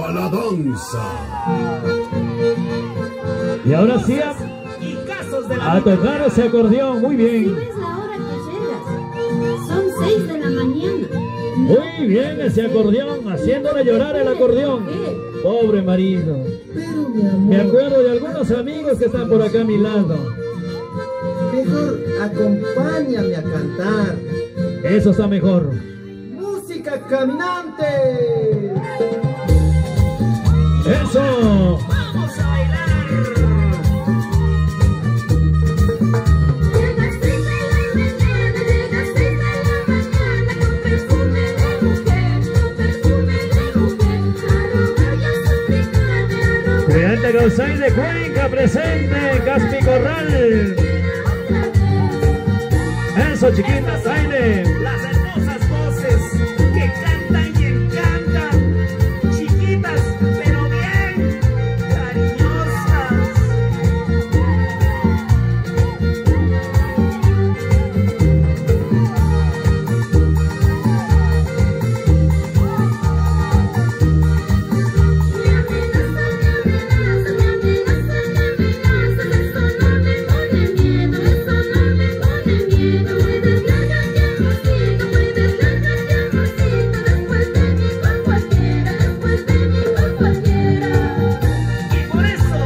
a la danza. Y ahora sí a tocar ese acordeón, muy Si bien. ves la hora que llegas, son 6 de la mañana. Muy bien ese acordeón, haciéndole llorar el acordeón. Pobre marido. Pero mi amor, Me acuerdo de algunos amigos que están por acá a mi lado. mejor acompáñame a cantar. Eso está mejor. ¡Música caminante! ¡Eso! ¡Vamos a bailar! Estudiante Gausay de Cuenca presente, Caspi Corral. Eso, chiquitas, baile. Las hermosas voces que cantan y encantan, chiquitas pero bien cariñosas. Y por eso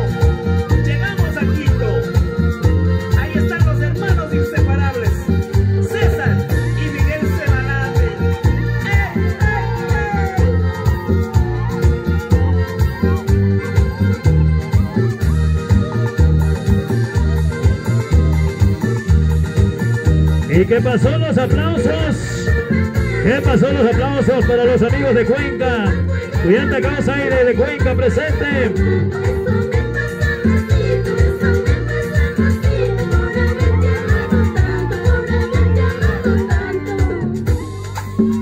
llegamos a Quito. Ahí están los hermanos inseparables, César y Miguel Sebalate. ¿Y qué pasó los aplausos? ¿Qué pasó los aplausos para los amigos de Cuenca? Estudiante Gausay de Cuenca presente.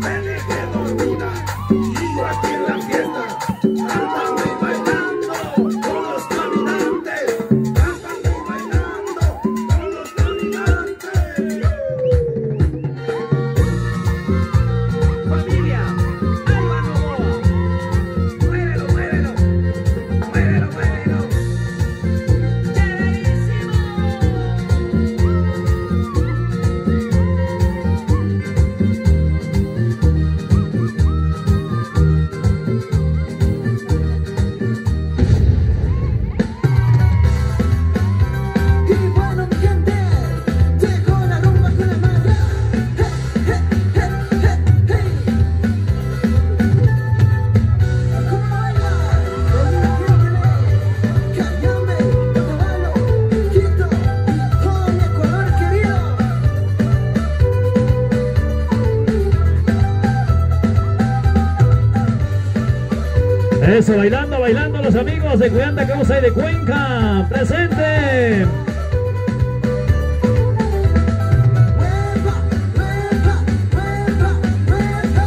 Me dejé dormida y yo aquí en la fiesta, cantando y bailando con los caminantes, cantando y bailando con los caminantes. Familia, Álvaro Novoa. Muévelo, muévelo, muévelo, muévelo. ¡Chéverísimo! Y bueno, mi gente, dejo la rumba con la malla. ¿Cómo baila? Cayambe, Caballo, Quito, todo mi Ecuador querido. Eso, bailando, bailando los amigos de Estudiante Gausay de Cuenca presente. ¡Hueva, hueva, hueva, hueva!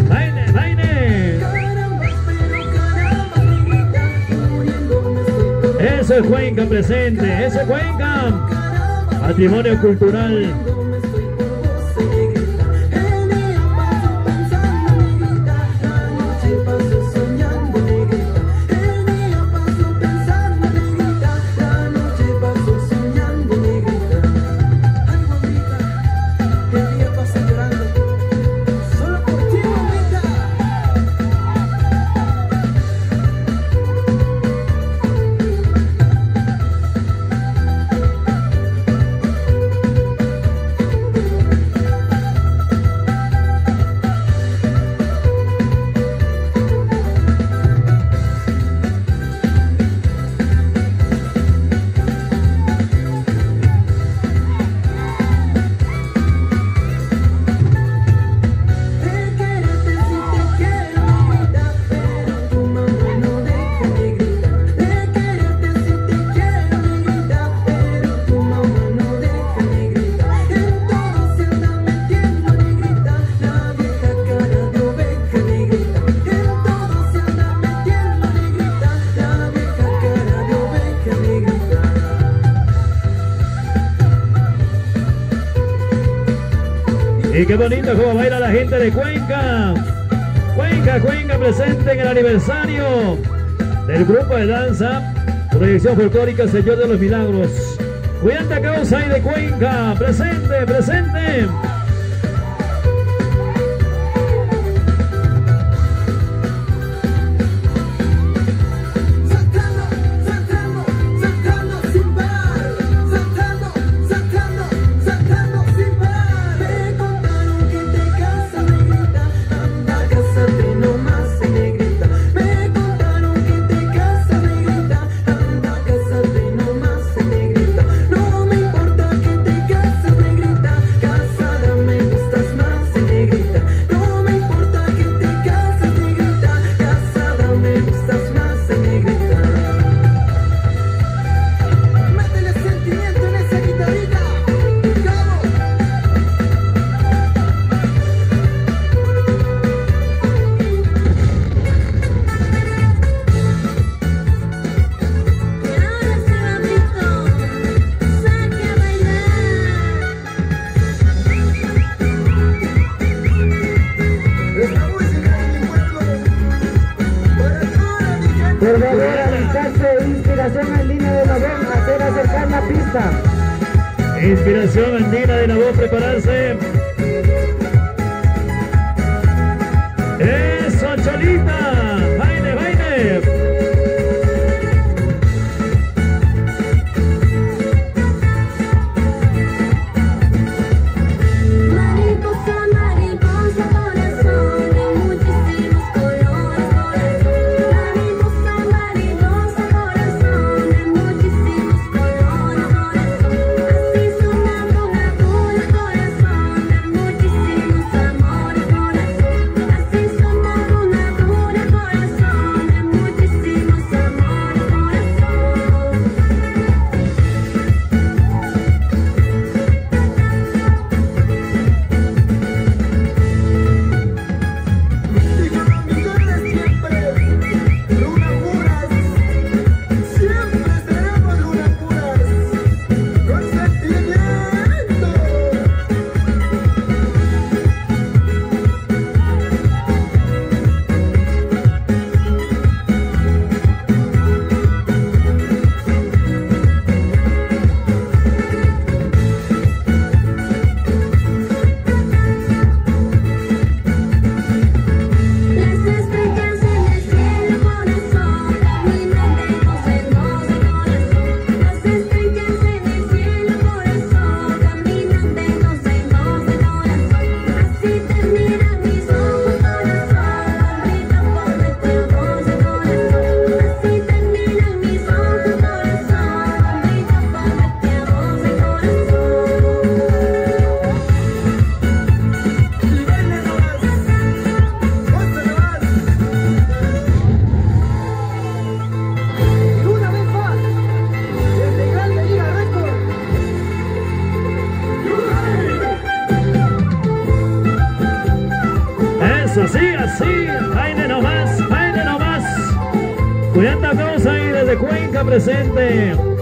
Baile, baile. Caramba, pero caramba, negrita, muriéndome estoy por Eso es Cuenca presente. Eso es Cuenca. caramba, Patrimonio cultural. muriéndome estoy por vos, negrita. El día paso pensando, negrita, la noche paso soñando, negrita. El día paso pensando, negrita, la noche paso soñando, negrita. Ay, mamita, el día pasa llorando, solo por ti, mamita. Y qué bonito cómo baila la gente de Cuenca. Cuenca presente en el aniversario del grupo de danza Proyección Folclórica Señor de los Milagros. Cuenta causa y de Cuenca, presente. Por favor, alistarse, inspiración andina de Nabón, hacer acercar la pista. Inspiración andina de Nabón, prepararse. Eso, Cholita, baile. Así, baile nomás. Cuenta causa y desde Cuenca presente.